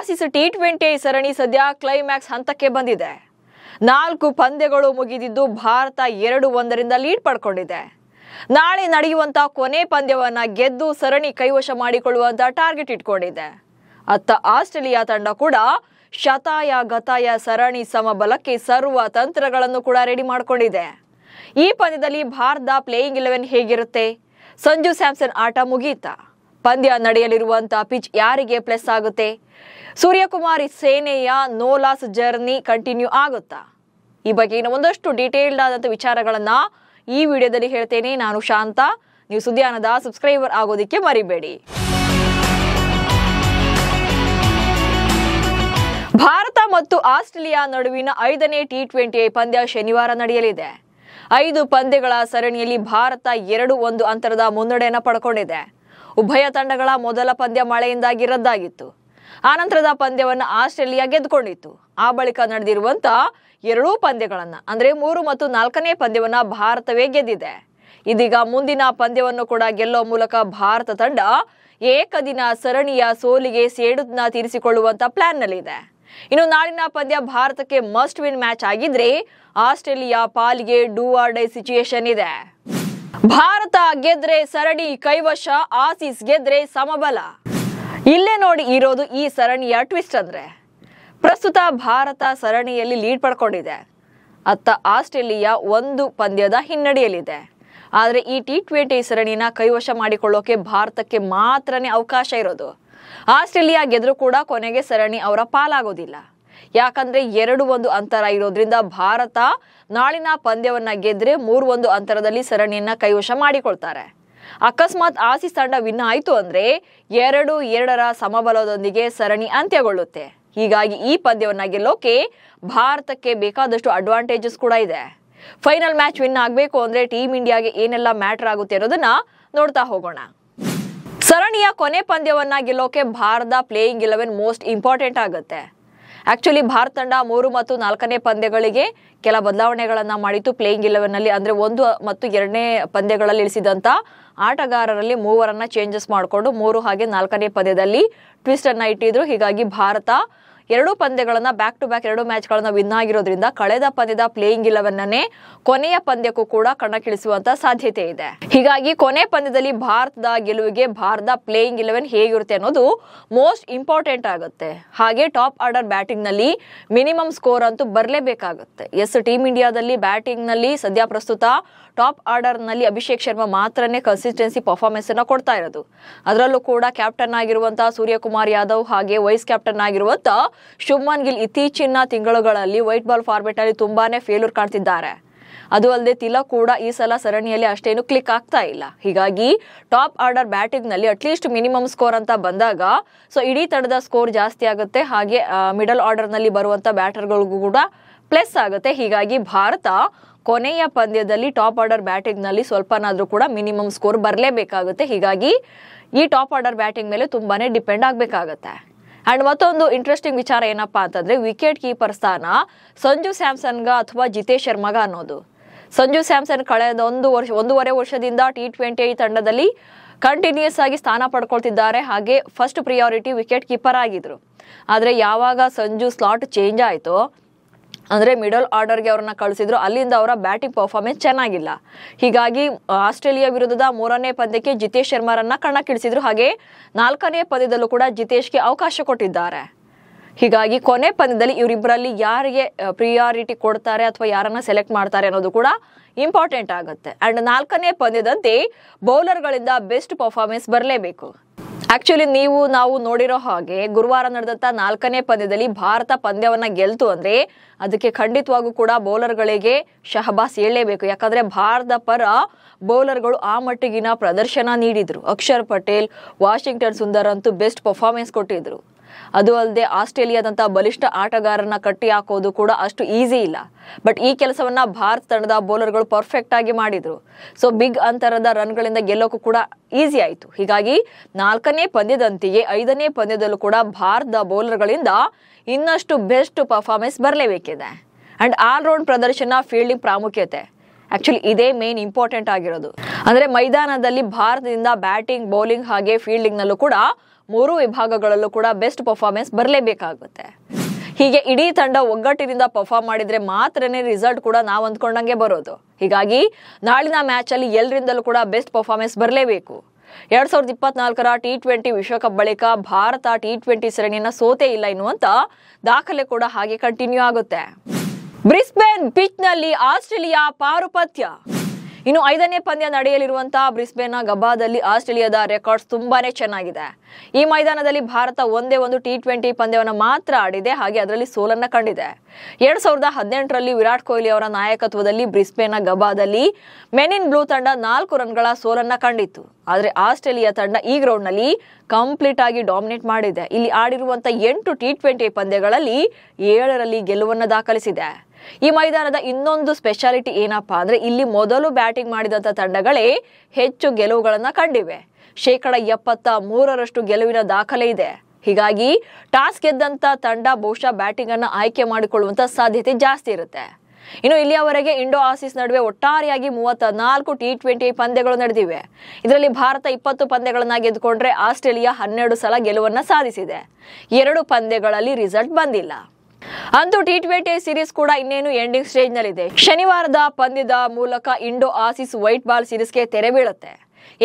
Aussies T20 ಸರಣಿ ಸದ್ಯ climax ಹಂತಕ್ಕೆ ಬಂದಿದೆ. 4 ಪಂದ್ಯಗಳು ಮುಗಿದಿದ್ದು ಭಾರತ 2-1 ಲೀಡ್ ಪಡ್ಕೊಂಡಿದೆ. ನಾಳೆ ನಡೆಯುವಂತ ಕೊನೆ ಪಂದ್ಯವನ್ನ ಗೆದ್ದು ಸರಣಿ ಕೈವಶ ಮಾಡಿಕೊಳ್ಳುವಂತ ಟಾರ್ಗೆಟ್ ಇಟ್ಕೊಂಡಿದೆ. ಅತ್ತ ಆಸ್ಟ್ರೇಲಿಯಾ ತಂಡ ಕೂಡ ಶತಾಯ ಗತಾಯ ಸರಣಿ ಸಮಬಲಕ್ಕೆ ಸರ್ವ ತಂತ್ರಗಳನ್ನು ಕೂಡ ರೆಡಿ ಮಾಡಿಕೊಂಡಿದೆ. ಈ ಪಂದ್ಯದಲ್ಲಿ ಭಾರತದ ಪ್ಲೇಯಿಂಗ್ 11 ಹೇಗಿರುತ್ತೆ? ಸಂಜು ಸ್ಯಾಮ್ಸನ್ ಆಟ ಮುಗೀತಾ? ಪಂದ್ಯ ನಡೆಯಲಿರುವಂತ ಪಿಚ್ ಯಾರಿಗೆ ಪ್ಲಸ್ ಆಗುತ್ತೆ? ಸೂರ್ಯಕುಮಾರ್ ಸೇನೆಯ ನೋ ಲಾಸ್ ಜರ್ನಿ ಕಂಟಿನ್ಯೂ ಆಗುತ್ತಾ? ಈ ಬಗ್ಗೆ ಒಂದಷ್ಟು ಡೀಟೇಲ್ಡ್ ಆದಂತ ವಿಚಾರಗಳನ್ನ ಈ ವಿಡಿಯೋದಲ್ಲಿ ಹೇಳ್ತೇನೆ. ನಾನು ಶಾಂತ. ನೀವು ಸುದ್ದಿಯಾನದ ಸಬ್ಸ್ಕ್ರೈಬರ್ ಆಗೋದಿಕ್ಕೆ ಮರಿಬೇಡಿ. ಭಾರತ ಮತ್ತು ಆಸ್ಟ್ರೇಲಿಯಾ ನಡುವಿನ 5ನೇ ಟಿ20 ಪಂದ್ಯ ಶನಿವಾರ ನಡೆಯಲಿದೆ. 5 ಪಂದ್ಯಗಳ ಸರಣಿಯಲ್ಲಿ ಭಾರತ 2-1 ಅಂತರದ ಮುನ್ನಡೆಯನ್ನು ಪಡ್ಕೊಂಡಿದೆ. ಉಭಯ ತಂಡಗಳ ಮೊದಲ ಪಂದ್ಯ ಮಳೆಯಿಂದಾಗಿ ರದ್ದಾಗಿತ್ತು. ಆನಂತರದ ಪಂದ್ಯವನ್ನು ಆಸ್ಟ್ರೇಲಿಯಾ ಗೆದ್ದುಕೊಂಡಿತ್ತು. ಆ ಬಳಿಕ ನಡೆದಿರುವಂತ 2 ಪಂದ್ಯಗಳನ್ನ ಅಂದ್ರೆ 3 ಮತ್ತು 4ನೇ ಪಂದ್ಯವನ್ನ ಭಾರತವೇ ಗೆದ್ದಿದೆ. ಇದೀಗ ಮುಂದಿನ ಪಂದ್ಯವನ್ನು ಕೂಡ ಗೆಲ್ಲೋ ಮೂಲಕ ಭಾರತ ತಂಡ ಏಕದಿನ ಸರಣಿಯ ಸೋಲಿಗೆ ಸೇಡುನ್ನ ತೀರಿಸಿಕೊಳ್ಳುವಂತ ಪ್ಲಾನ್ ನಲ್ಲಿದೆ. ಇನ್ನು ನಾಳಿನ ಪಂದ್ಯ ಭಾರತಕ್ಕೆ ಮಸ್ಟ್ ವಿನ್ ಮ್ಯಾಚ್ ಆಗಿದ್ರೆ ಆಸ್ಟ್ರೇಲಿಯಾ ಪಾಲಿಗೆ ಡೂ ಆರ್ ಡೈ ಸಿಚುಯೇಷನ್ ಇದೆ. ಭಾರತ ಗೆದ್ರೆ ಸರಣಿ ಕೈವಶ, ಆಸೀಸ್ ಗೆದ್ರೆ ಸಮಬಲ. ಇಲ್ಲೇ ನೋಡಿ ಇರೋದು ಈ ಸರಣಿಯ ಟ್ವಿಸ್ಟ್ ಅಂದ್ರೆ ಪ್ರಸ್ತುತ ಭಾರತ ಸರಣಿಯಲ್ಲಿ ಲೀಡ್ ಪಡ್ಕೊಂಡಿದೆ. ಅತ್ತ ಆಸ್ಟ್ರೇಲಿಯಾ 1 ಪಂದ್ಯದ ಹಿನ್ನಡೆಯಲ್ಲಿದೆ. ಆದರೆ ಈ ಟಿ20 ಸರಣಿನ ಕೈವಶ ಮಾಡಿಕೊಳ್ಳೋಕೆ ಭಾರತಕ್ಕೆ ಮಾತ್ರನೇ ಅವಕಾಶ ಇರೋದು. ಆಸ್ಟ್ರೇಲಿಯಾ ಗೆದ್ರೂ ಕೂಡ ಕೊನೆಗೆ ಸರಣಿ ಅವರ ಪಾಲಾಗೋದಿಲ್ಲ. ಯಾಕಂದ್ರೆ 2-1 ಅಂತರ ಇರೋದ್ರಿಂದ ಭಾರತ ನಾಳಿನ ಪಂದ್ಯವನ್ನ ಗೆದ್ರೆ 3-1 ಅಂತರದಲ್ಲಿ ಸರಣಿಯನ್ನ ಕೈವಶ ಮಾಡಿಕೊಳ್ತಾರೆ. ಅಕಸ್ಮಾತ್ ಆಸೀಸ್ ತಂಡ ವಿನ್ ಆಯ್ತು ಅಂದ್ರೆ 2-2 ಸಮಬಲದೊಂದಿಗೆ ಸರಣಿ ಅಂತ್ಯಗೊಳ್ಳುತ್ತೆ. ಹೀಗಾಗಿ ಈ ಪಂದ್ಯವನ್ನ ಗೆಲ್ಲೋಕೆ ಭಾರತಕ್ಕೆ ಬೇಕಾದಷ್ಟು ಅಡ್ವಾಂಟೇಜಸ್ ಕೂಡ ಇದೆ. ಫೈನಲ್ ಮ್ಯಾಚ್ ವಿನ್ ಆಗಬೇಕು ಅಂದ್ರೆ ಟೀಮ್ ಇಂಡಿಯಾಗೆ ಏನೆಲ್ಲ ಮ್ಯಾಟರ್ ಆಗುತ್ತೆ ಅನ್ನೋದನ್ನ ನೋಡ್ತಾ ಹೋಗೋಣ. ಸರಣಿಯ ಕೊನೆ ಪಂದ್ಯವನ್ನ ಗೆಲ್ಲೋಕೆ ಭಾರತದ ಪ್ಲೇಯಿಂಗ್ 11 ಮೋಸ್ಟ್ ಇಂಪಾರ್ಟೆಂಟ್ ಆಗುತ್ತೆ. ಆಕ್ಚುಲಿ ಭಾರತ ತಂಡ 3 ಮತ್ತು 4ನೇ ಪಂದ್ಯಗಳಿಗೆ ಕೆಲ ಬದಲಾವಣೆಗಳನ್ನ ಮಾಡಿತ್ತು. ಪ್ಲೇಯಿಂಗ್ 11 ನಲ್ಲಿ ಅಂದ್ರೆ 1 ಮತ್ತು 2ನೇ ಪಂದ್ಯಗಳಲ್ಲಿ ಇಳಿಸಿದಂತ ಆಟಗಾರರಲ್ಲಿ 3 ಚೇಂಜಸ್ ಮಾಡಿಕೊಂಡು 3 ಹಾಗೆ 4ನೇ ಪಂದ್ಯದಲ್ಲಿ ಟ್ವಿಸ್ಟ್ ಅನ್ನ ಇಟ್ಟಿದ್ರು. ಹೀಗಾಗಿ ಭಾರತ 2 ಪಂದ್ಯಗಳನ್ನ ಬ್ಯಾಕ್ ಟು ಬ್ಯಾಕ್ 2 ಮ್ಯಾಚ್ಗಳನ್ನ ವಿನ್ ಆಗಿರೋದ್ರಿಂದ ಕಳೆದ ಪಂದ್ಯದ ಪ್ಲೇಯಿಂಗ್ 11 ಕೊನೆಯ ಪಂದ್ಯಕ್ಕೂ ಕೂಡ ಕಣಕ್ಕಿಳಿಸುವಂತ ಸಾಧ್ಯತೆ ಇದೆ. ಹೀಗಾಗಿ ಕೊನೆ ಪಂದ್ಯದಲ್ಲಿ ಭಾರತದ ಗೆಲುವಿಗೆ ಭಾರತದ ಪ್ಲೇಯಿಂಗ್ 11 ಹೇಗಿರುತ್ತೆ ಅನ್ನೋದು ಮೋಸ್ಟ್ ಇಂಪಾರ್ಟೆಂಟ್ ಆಗುತ್ತೆ. ಹಾಗೆ ಟಾಪ್ ಆರ್ಡರ್ ಬ್ಯಾಟಿಂಗ್ ನಲ್ಲಿ ಮಿನಿಮಮ್ ಸ್ಕೋರ್ ಅಂತೂ ಬರಲೇಬೇಕಾಗುತ್ತೆ. ಟೀಮ್ ಇಂಡಿಯಾದಲ್ಲಿ ಬ್ಯಾಟಿಂಗ್ ನಲ್ಲಿ ಸದ್ಯ ಪ್ರಸ್ತುತ ಟಾಪ್ ಆರ್ಡರ್ ನಲ್ಲಿ ಅಭಿಷೇಕ್ ಶರ್ಮಾ ಮಾತ್ರನೇ ಕನ್ಸಿಸ್ಟೆನ್ಸಿ ಪರ್ಫಾರ್ಮೆನ್ಸ್ ಅನ್ನ ಕೊಡ್ತಾ ಇರೋದು. ಅದರಲ್ಲೂ ಕೂಡ ಕ್ಯಾಪ್ಟನ್ ಆಗಿರುವಂತಹ ಸೂರ್ಯಕುಮಾರ್ ಯಾದವ್ ಹಾಗೆ ವೈಸ್ ಕ್ಯಾಪ್ಟನ್ ಆಗಿರುವಂತ ಶುಭ್ಮನ್ ಗಿಲ್ ಇತ್ತೀಚಿನ ತಿಂಗಳುಗಳಲ್ಲಿ ವೈಟ್ ಬಾಲ್ ಫಾರ್ಮೆಟ್ ಅಲ್ಲಿ ತುಂಬಾನೇ ಫೇಲ್ಯೂರ್ ಕಾಣ್ತಿದ್ದಾರೆ. ಅದು ಅಲ್ಲದೆ ತಿಲಕ್ ಕೂಡ ಈ ಸಲ ಸರಣಿಯಲ್ಲಿ ಅಷ್ಟೇನು ಕ್ಲಿಕ್ ಆಗ್ತಾ ಇಲ್ಲ. ಹೀಗಾಗಿ ಟಾಪ್ ಆರ್ಡರ್ ಬ್ಯಾಟಿಂಗ್ ನಲ್ಲಿ ಅಟ್ಲೀಸ್ಟ್ ಮಿನಿಮಮ್ ಸ್ಕೋರ್ ಅಂತ ಬಂದಾಗ ಸೊ ಇಡೀ ತಂಡದ ಸ್ಕೋರ್ ಜಾಸ್ತಿ ಆಗುತ್ತೆ. ಹಾಗೆ ಮಿಡಲ್ ಆರ್ಡರ್ ನಲ್ಲಿ ಬರುವಂತ ಬ್ಯಾಟರ್ಗಳಿಗೂ ಕೂಡ ಪ್ಲಸ್ ಆಗುತ್ತೆ. ಹೀಗಾಗಿ ಭಾರತ ಕೊನೆಯ ಪಂದ್ಯದಲ್ಲಿ ಟಾಪ್ ಆರ್ಡರ್ ಬ್ಯಾಟಿಂಗ್ ನಲ್ಲಿ ಸ್ವಲ್ಪನಾದ್ರೂ ಕೂಡ ಮಿನಿಮಮ್ ಸ್ಕೋರ್ ಬರಲೇಬೇಕಾಗುತ್ತೆ. ಹೀಗಾಗಿ ಈ ಟಾಪ್ ಆರ್ಡರ್ ಬ್ಯಾಟಿಂಗ್ ಮೇಲೆ ತುಂಬಾನೇ ಡಿಪೆಂಡ್ ಆಗ್ಬೇಕಾಗತ್ತೆ. ಅಂಡ್ ಮತ್ತೊಂದು ಇಂಟ್ರೆಸ್ಟಿಂಗ್ ವಿಚಾರ ಏನಪ್ಪಾ ಅಂತಂದ್ರೆ ವಿಕೆಟ್ ಕೀಪರ್ ಸ್ಥಾನ ಸಂಜು ಸ್ಯಾಮ್ಸನ್ಗ ಅಥವಾ ಜಿತೇಶ್ ಶರ್ಮಾಗ ಅನ್ನೋದು. ಸಂಜು ಸ್ಯಾಮ್ಸನ್ ಕಳೆದ 1.5 ವರ್ಷದಿಂದ ಟಿ20 ತಂಡದಲ್ಲಿ ಕಂಟಿನ್ಯೂಸ್ ಆಗಿ ಸ್ಥಾನ ಪಡ್ಕೊಳ್ತಿದ್ದಾರೆ. ಹಾಗೆ ಫಸ್ಟ್ ಪ್ರಿಯಾರಿಟಿ ವಿಕೆಟ್ ಕೀಪರ್ ಆಗಿದ್ರು. ಆದ್ರೆ ಯಾವಾಗ ಸಂಜು ಸ್ಲಾಟ್ ಚೇಂಜ್ ಆಯ್ತು ಅಂದ್ರೆ ಮಿಡಲ್ ಆರ್ಡರ್ಗೆ ಅವ್ರನ್ನ ಕಳಿಸಿದ್ರು, ಅಲ್ಲಿಂದ ಅವರ ಬ್ಯಾಟಿಂಗ್ ಪರ್ಫಾರ್ಮೆನ್ಸ್ ಚೆನ್ನಾಗಿಲ್ಲ. ಹೀಗಾಗಿ ಆಸ್ಟ್ರೇಲಿಯಾ ವಿರುದ್ಧದ 3ನೇ ಪಂದ್ಯಕ್ಕೆ ಜಿತೇಶ್ ಶರ್ಮಾರನ್ನ ಕಣಕ್ಕಿಳಿಸಿದ್ರು. ಹಾಗೆ 4ನೇ ಪಂದ್ಯದಲ್ಲೂ ಕೂಡ ಜಿತೇಶ್ಗೆ ಅವಕಾಶ ಕೊಟ್ಟಿದ್ದಾರೆ. ಹೀಗಾಗಿ ಕೊನೆ ಪಂದ್ಯದಲ್ಲಿ ಇವರಿಬ್ಬರಲ್ಲಿ ಯಾರಿಗೆ ಪ್ರಿಯಾರಿಟಿ ಕೊಡ್ತಾರೆ ಅಥವಾ ಯಾರನ್ನ ಸೆಲೆಕ್ಟ್ ಮಾಡ್ತಾರೆ ಅನ್ನೋದು ಕೂಡ ಇಂಪಾರ್ಟೆಂಟ್ ಆಗುತ್ತೆ. ಅಂಡ್ 4ನೇ ಪಂದ್ಯದಂತೆ ಬೌಲರ್ಗಳಿಂದ ಬೆಸ್ಟ್ ಪರ್ಫಾರ್ಮೆನ್ಸ್ ಬರಲೇಬೇಕು. ಆಕ್ಚುಲಿ ನಾವು ನೋಡಿರೋ ಹಾಗೆ ಗುರುವಾರ ನಡೆದಂತ 4ನೇ ಪಂದ್ಯದಲ್ಲಿ ಭಾರತ ಪಂದ್ಯವನ್ನ ಗೆಲ್ತು ಅಂದ್ರೆ ಅದಕ್ಕೆ ಖಂಡಿತವಾಗೂ ಕೂಡ ಬೌಲರ್ಗಳಿಗೆ ಶಹಬಾಸ್ ಹೇಳಲೇಬೇಕು. ಯಾಕಂದ್ರೆ ಭಾರತದ ಪರ ಬೌಲರ್ಗಳು ಆ ಮಟ್ಟಿಗಿನ ಪ್ರದರ್ಶನ ನೀಡಿದ್ರು. ಅಕ್ಷರ್ ಪಟೇಲ್, ವಾಷಿಂಗ್ಟನ್ ಸುಂದರ್ ಅಂತೂ ಬೆಸ್ಟ್ ಪರ್ಫಾರ್ಮೆನ್ಸ್ ಕೊಟ್ಟಿದ್ರು. ಅದು ಅಲ್ಲದೆ ಆಸ್ಟ್ರೇಲಿಯಾದಂತ ಬಲಿಷ್ಠ ಆಟಗಾರನ ಕಟ್ಟಿ ಹಾಕೋದು ಕೂಡ ಅಷ್ಟು ಈಸಿ ಇಲ್ಲ. ಬಟ್ ಈ ಕೆಲಸವನ್ನ ಭಾರತ ತಂಡದ ಬೌಲರ್ಗಳು ಪರ್ಫೆಕ್ಟ್ ಆಗಿ ಮಾಡಿದ್ರು. ಸೊ ಬಿಗ್ ಅಂತರದ ರನ್ಗಳಿಂದ ಗೆಲ್ಲೋಕು ಕೂಡ ಈಸಿ ಆಯ್ತು. ಹೀಗಾಗಿ 4ನೇ ಪಂದ್ಯದಂತೆಯೇ 5ನೇ ಪಂದ್ಯದಲ್ಲೂ ಕೂಡ ಭಾರತದ ಬೌಲರ್ಗಳಿಂದ ಇನ್ನಷ್ಟು ಬೆಸ್ಟ್ ಪರ್ಫಾರ್ಮೆನ್ಸ್ ಬರಲೇಬೇಕಿದೆ. ಅಂಡ್ ಆಲ್ ರೌಂಡ್ ಪ್ರದರ್ಶನ, ಫೀಲ್ಡಿಂಗ್ ಪ್ರಾಮುಖ್ಯತೆ ಆಕ್ಚುಲಿ ಇದೇ ಮೇನ್ ಇಂಪಾರ್ಟೆಂಟ್ ಆಗಿರೋದು. ಅಂದ್ರೆ ಮೈದಾನದಲ್ಲಿ ಭಾರತದಿಂದ ಬ್ಯಾಟಿಂಗ್, ಬೌಲಿಂಗ್ ಹಾಗೆ ಫೀಲ್ಡಿಂಗ್ ನಲ್ಲೂ ಕೂಡ 3 ವಿಭಾಗಗಳಲ್ಲೂ ಕೂಡ ಬೆಸ್ಟ್ ಪರ್ಫಾರ್ಮೆನ್ಸ್ ಬರಲೇಬೇಕಾಗುತ್ತೆ. ಹೀಗೆ ಇಡೀ ತಂಡ ಒಗ್ಗಟ್ಟಿನಿಂದ ಪರ್ಫಾರ್ಮ್ ಮಾಡಿದ್ರೆ ಮಾತ್ರನೇ ರಿಸಲ್ಟ್ ಕೂಡ ನಾವು ಅಂದ್ಕೊಂಡಂಗೆ ಬರೋದು. ಹೀಗಾಗಿ ನಾಳಿನ ಮ್ಯಾಚ್ ಅಲ್ಲಿ ಎಲ್ಲರಿಂದಲೂ ಕೂಡ ಬೆಸ್ಟ್ ಪರ್ಫಾರ್ಮೆನ್ಸ್ ಬರಲೇಬೇಕು. 2024ರ T20 ವಿಶ್ವಕಪ್ ಬಳಿಕ ಭಾರತ T20 ಸರಣಿಯನ್ನ ಸೋತೇ ಇಲ್ಲ ಎನ್ನುವಂತ ದಾಖಲೆ ಕೂಡ ಹಾಗೆ ಕಂಟಿನ್ಯೂ ಆಗುತ್ತೆ. ಬ್ರಿಸ್ಬೇನ್ ಪಿಚ್ ನಲ್ಲಿ ಆಸ್ಟ್ರೇಲಿಯಾ ಪಾರುಪತ್ಯ. ಇನ್ನು 5ನೇ ಪಂದ್ಯ ನಡೆಯಲಿರುವಂತಹ ಬ್ರಿಸ್ಬೇನ್ನ ಗಬ್ಬಾದಲ್ಲಿ ಆಸ್ಟ್ರೇಲಿಯಾದ ರೆಕಾರ್ಡ್ಸ್ ತುಂಬಾನೇ ಚೆನ್ನಾಗಿದೆ. ಈ ಮೈದಾನದಲ್ಲಿ ಭಾರತ ಒಂದೇ ಒಂದು T20 ಪಂದ್ಯವನ್ನು ಮಾತ್ರ ಆಡಿದೆ, ಹಾಗೆ ಅದರಲ್ಲಿ ಸೋಲನ್ನ ಕಂಡಿದೆ. 2018ರಲ್ಲಿ ವಿರಾಟ್ ಕೊಹ್ಲಿ ಅವರ ನಾಯಕತ್ವದಲ್ಲಿ ಬ್ರಿಸ್ಬೇನ್ನ ಗಬ್ಬಾದಲ್ಲಿ ಮೆನ್ ಇನ್ ಬ್ಲೂ ತಂಡ 4 ರನ್ಗಳ ಸೋಲನ್ನ ಕಂಡಿತ್ತು. ಆದ್ರೆ ಆಸ್ಟ್ರೇಲಿಯಾ ತಂಡ ಈ ಗ್ರೌಂಡ್ ನಲ್ಲಿ ಕಂಪ್ಲೀಟ್ ಆಗಿ ಡಾಮಿನೇಟ್ ಮಾಡಿದೆ. ಇಲ್ಲಿ ಆಡಿರುವಂತ 8 T20 ಪಂದ್ಯಗಳಲ್ಲಿ 7ರಲ್ಲಿ ಗೆಲುವನ್ನ ದಾಖಲಿಸಿದೆ. ಈ ಮೈದಾನದ ಇನ್ನೊಂದು ಸ್ಪೆಷಾಲಿಟಿ ಏನಪ್ಪಾ ಅಂದ್ರೆ ಇಲ್ಲಿ ಮೊದಲು ಬ್ಯಾಟಿಂಗ್ ಮಾಡಿದಂತ ತಂಡಗಳೇ ಹೆಚ್ಚು ಗೆಲುವುಗಳನ್ನ ಕಂಡಿವೆ. 73% ಗೆಲುವಿನ ದಾಖಲೆ ಇದೆ. ಹೀಗಾಗಿ ಟಾಸ್ ಗೆದ್ದಂತ ತಂಡ ಬಹುಶಃ ಬ್ಯಾಟಿಂಗ್ ಅನ್ನ ಆಯ್ಕೆ ಮಾಡಿಕೊಳ್ಳುವಂತ ಸಾಧ್ಯತೆ ಜಾಸ್ತಿ ಇರುತ್ತೆ. ಇನ್ನು ಇಲ್ಲಿಯವರೆಗೆ ಇಂಡೋ ಆಸೀಸ್ ನಡುವೆ ಒಟ್ಟಾರೆಯಾಗಿ 34 T20 ಪಂದ್ಯಗಳು ನಡೆದಿವೆ. ಇದರಲ್ಲಿ ಭಾರತ 20 ಪಂದ್ಯಗಳನ್ನ ಗೆದ್ದುಕೊಂಡ್ರೆ ಆಸ್ಟ್ರೇಲಿಯಾ 12 ಸಲ ಗೆಲುವನ್ನ ಸಾಧಿಸಿದೆ. 2 ಪಂದ್ಯಗಳಲ್ಲಿ ರಿಸಲ್ಟ್ ಬಂದಿಲ್ಲ. ಅಂತೂ T20 ಸೀರೀಸ್ ಕೂಡ ಇನ್ನೇನು ಎಂಡಿಂಗ್ ಸ್ಟೇಜ್ ನಲ್ಲಿದೆ. ಶನಿವಾರದ ಪಂದ್ಯದ ಮೂಲಕ ಇಂಡೋ ಆಸೀಸ್ ವೈಟ್ ಬಾಲ್ ಸೀರೀಸ್ಗೆ ತೆರೆ ಬೀಳುತ್ತೆ.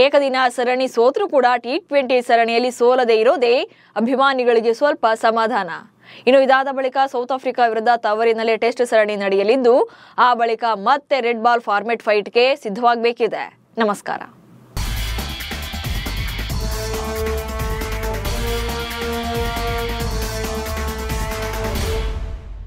ಏಕದಿನ ಸರಣಿ ಸೋತ್ರೂ ಕೂಡ T20 ಸರಣಿಯಲ್ಲಿ ಸೋಲದೆ ಇರೋದೇ ಅಭಿಮಾನಿಗಳಿಗೆ ಸ್ವಲ್ಪ ಸಮಾಧಾನ. ಇನ್ನು ಇದಾದ ಬಳಿಕ ಸೌತ್ ಆಫ್ರಿಕಾ ವಿರುದ್ಧ ತವರಿನಲ್ಲೇ ಟೆಸ್ಟ್ ಸರಣಿ ನಡೆಯಲಿದ್ದು, ಆ ಬಳಿಕ ಮತ್ತೆ ರೆಡ್ ಬಾಲ್ ಫಾರ್ಮೆಟ್ ಫೈಟ್ಗೆ ಸಿದ್ಧವಾಗಬೇಕಿದೆ. ನಮಸ್ಕಾರ.